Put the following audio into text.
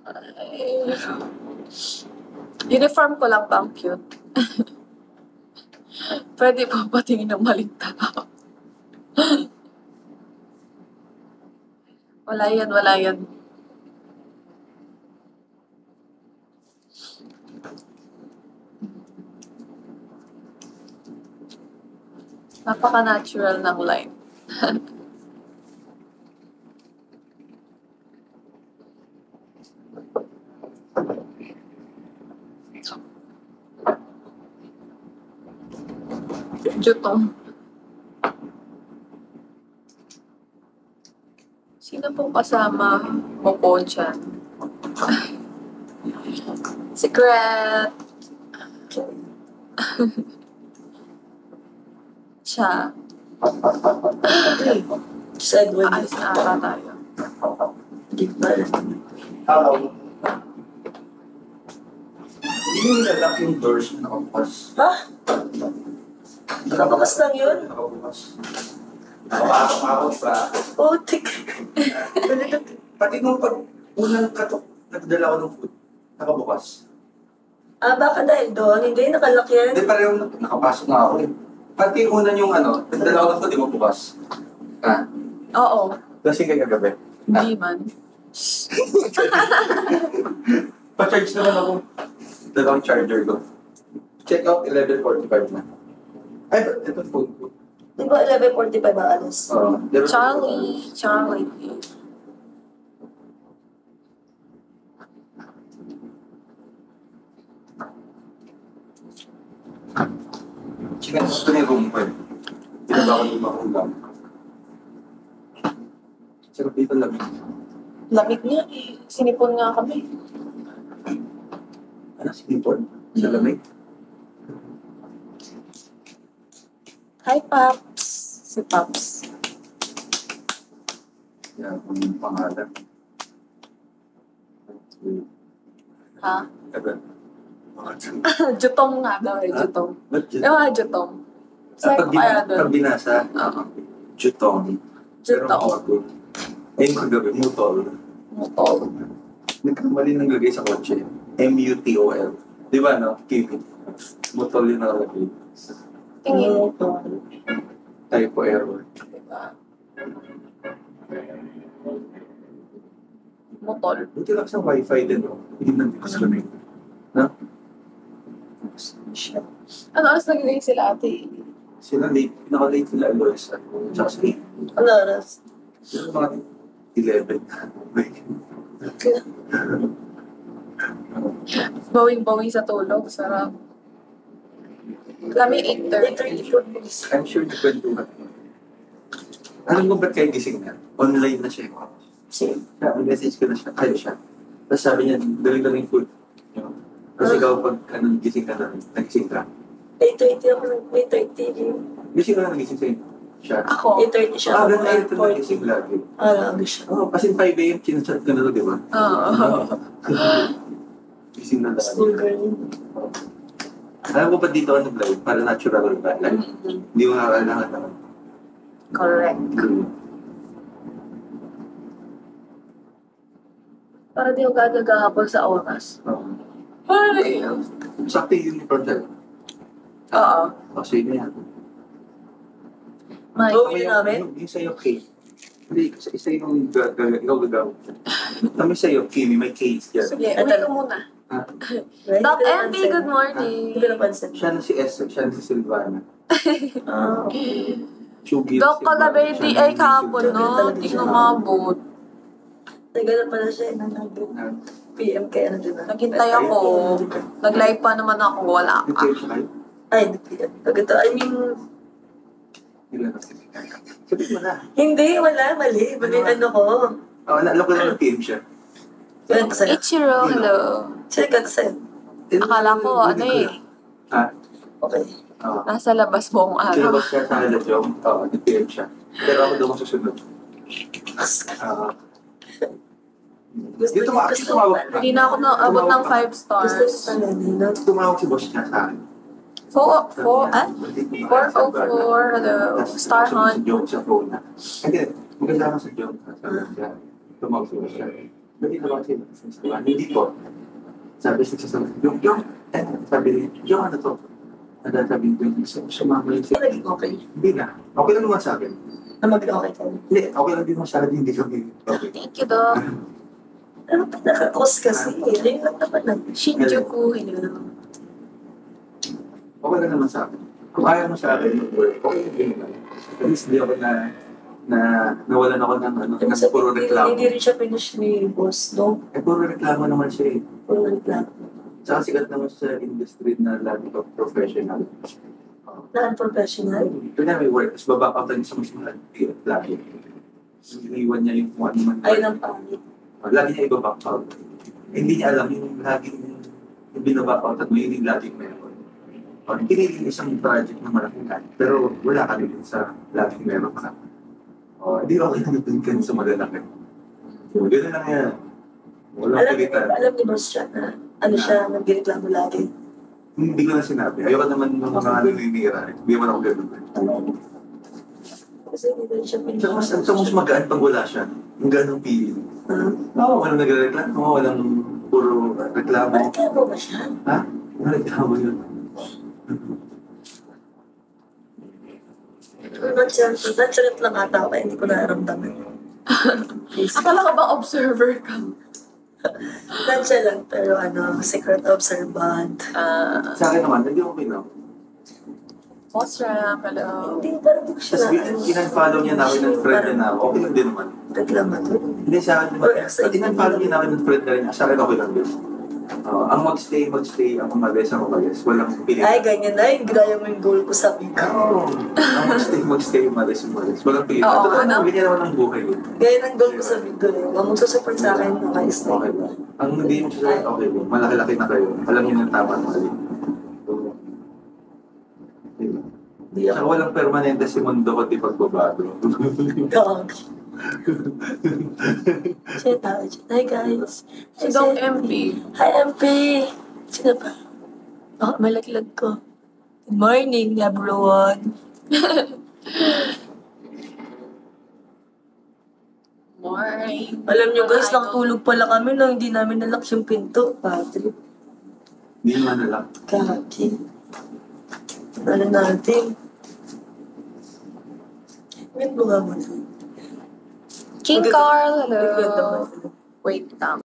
Ay, uniform ko lang bang cute? Pwede po patingin ng maling tao. Wala yan, wala yan. Napaka-natural ng line. Jutong. Sino pong kasama mo po dyan? Secret! Siya. Sa Edwin. Ayos na ata tayo. Hindi pa. Hello. Hindi mo nalak yung doors na nakabukas. Ha? Nakabakas lang yun? Nakabukas. Nakapasok pa. Oh, tik. Pati nung unang katok, nagdala ko ng food. Nakabukas. Ah, baka dahil doon? Hindi, nakalak yan. Hindi, pareho nakapasok na ako eh. Pati una yung nagdala ko ng food, di mo bukas. Ha? Oo. Lasing kayo kagabi. Hindi man. Pa-charge naman ako. Dalawang charger ko. Check out 11:45 na. Ay, ito phone ko. Di ba 11:45 ang alas? Oo. Charlie. Chicken, gusto niya room ko eh. Pinaba ko yung makulang. Sarap dito lamig. Lamig nga eh. Sinipon nga kami. Ano, sinipon? Sa lamig? Hi, Paps. Si Paps. Yan, kung yung pangalan. Ha? Ebe. Jutong nga daw eh. Jutong. Ba't yun? Ewan, jutong. Saan ko kaya doon? Pag binasa, Oo. jutong. Pero Jutong. bago. Ayun kagabi, mutol. Mutol. Nagkamali ng lagay sa kotse. M-U-T-O-L. Di ba, no? Kimi. Mutol yung nakalagay. Tingin. Typo error. Diba? Mutol. Buti lang sa wifi din, no? Hindi na disconnect. No? Ano oras nagiging sila ate? Sila late, pinaka-late sila Aloysa. Tsaka si Ano oras? sila mga 11. Bawing-bawi sa tulog. Sarap. Kami 8:30. 8:34. I'm sure nagkwentuhan. Alam mo ba't kayo gising na? Online na siya. Sabi, message ko na siya. Kayo siya. Tapos sabi niya, dali-dali yung food. Kasi ikaw pag gising ka na, nagising ka. 8:30 ako ng 8:30. Gising ka na nagising sa'yo. Siya. Ako. 8:30 siya. Ah, Ako ganun ito 8:40. nagising lagi. Ah, lagi siya. Oo, kasi 5 a.m. chinachat ka na to, di ba? Oo. Gising na lagi. School girl yun. Alam mo ba dito ako nag-live? Para natural rin ba? Like, hindi mo nakakailangan na. Correct. Para di ako gagagahapon sa oras. Ay! Sakto yung uniform sa'yo. Oo. Kasi yun na yan. May. Oo. Yun namin? Yung sa'yo, cake. Hindi, isa yung ikaw gagaw. Kami sa'yo, Kimi, may cake yan. Sige, uwi ko muna. Ha? Doc MB, good morning. Hindi ko napansin. Siya na si Esther, siya na si Silvana. Ah, okay. Chugi Doc, kagabi di ay kahapon, no? Di ko mabot. Nagano pala siya, nag-PM kaya nandun na. Naghintay ako. Nag-live pa naman ako. Wala ka. Nag-PM siya kayo? Ay, nag-PM. Nagito, I mean, Ilan na kasi. Sabi mo na. hindi, wala, mali. Mali ano ko. Alam ko na nag-PM siya. Kaya ko sa'yo. Ichiro, hello. Siya ka sa'yo. Akala ko, ano eh. Ha? Okay. Oo. Nasa labas buong araw. Sinabas siya sa Haladjong. Oo, nag-PM siya. Pero ako daw masusunod. Gusto Dito niya, dito tumawag ka. Hindi na ako naabot ng 5 Gusto niya stars. pala nila. Tumawag si boss niya sa akin. 404, hello. Star Hunt. Si Joe sa phone na. Hindi, maganda ka sa Joe. Sabi siya. Tumawag si boss siya. Hindi na ba kasi nagsasawa? Hindi po. Sabi siya sasabi, sabi niya, yung ano to? Sabi niya, sumama yun siya. Naging okay. Hindi na. Okay lang naman sa akin. Na mag-okay ka. Hindi, okay lang din masyado, hindi kami. Okay. Thank you, Doc. Ano pinaka-cause kasi? Ayun lang naman lang. Shinjuku, hello. Okay lang naman sa akin. Kung ayaw mo sa akin, okay din naman. At least di ako nawalan ako ng ano, ng puro reklamo. Hindi rin siya finish ni boss, no? Eh, puro reklamo naman siya eh. Puro reklamo. Tsaka sigat naman siya sa industry na lagi of professional. Non-professional. Kanya may work, tapos babakautan niya sa mas mahal. Lagi. Iiwan niya yung kung ano man. Ayun ang pangit. Lagi niya ibaback out. Hindi niya alam yung laging yung binaback out at may yung laging meron. Pinili niya isang project na malaking kahit, pero wala ka rin sa laging meron ka. Hindi okay na doon ka sa malalaki. So, gano'n lang yan. Walang pilitan. Alam ni boss siya na ano siya, nag-reklamo lagi. Hindi ko na sinabi. Ayoko naman ng mga naninira. Hindi naman ako gano'n. Kasi hindi rin siya finish. Tsaka mas magaan pag wala siya. Yung gano'ng feeling. Oo, walang nagre-reklamo, walang puro reklamo. Bakit kaya mo ba siya? Ha? Walang reklamo yun. Nonchalant lang ata ako, hindi ko naramdaman. Akala ka ba observer ka? Nonchalant, pero secret observant. Sa akin naman, hindi ako pinaw. Boss Ram, hello. Hindi, parang hindi ko siya Tapos in-unfollow niya namin ng friend niya na okay lang din naman. reklamator. Hindi sa akin, pag in-unfollow niya namin ng friend na rin, sa akin okay lang din. Ang magstay, ang umalis. Walang pilitan. Ay, ganyan na. Ginaya mo yung goal ko sa bika. Oo. Ang magstay, umalis. Walang pilitan. Oo, Totoo ano? na, ganyan naman ang buhay yun. Gaya ng goal ko sa bika. Ang magsusupport sa akin, nakayos na. Okay ba? Ang hindi mo siya okay ba? Malaki-laki na kayo. Alam niyo ng tama at mali. Diba? Hindi Saka ako. walang permanente si mundo kundi pagbabago. Dog. Siya tao dyan. Hi guys. Si Dong MP. Hi MP. Sino ba? Oh, malaglag ko. Good morning, everyone. Morning. Alam nyo guys, Mga idol. nakatulog pala kami nang hindi namin nalock yung pinto. Patrick. Hindi naman na lang. Kaki. Ano natin? Wait mo nga muna. King Carl, Wait, wait hello. naman. Wait lang.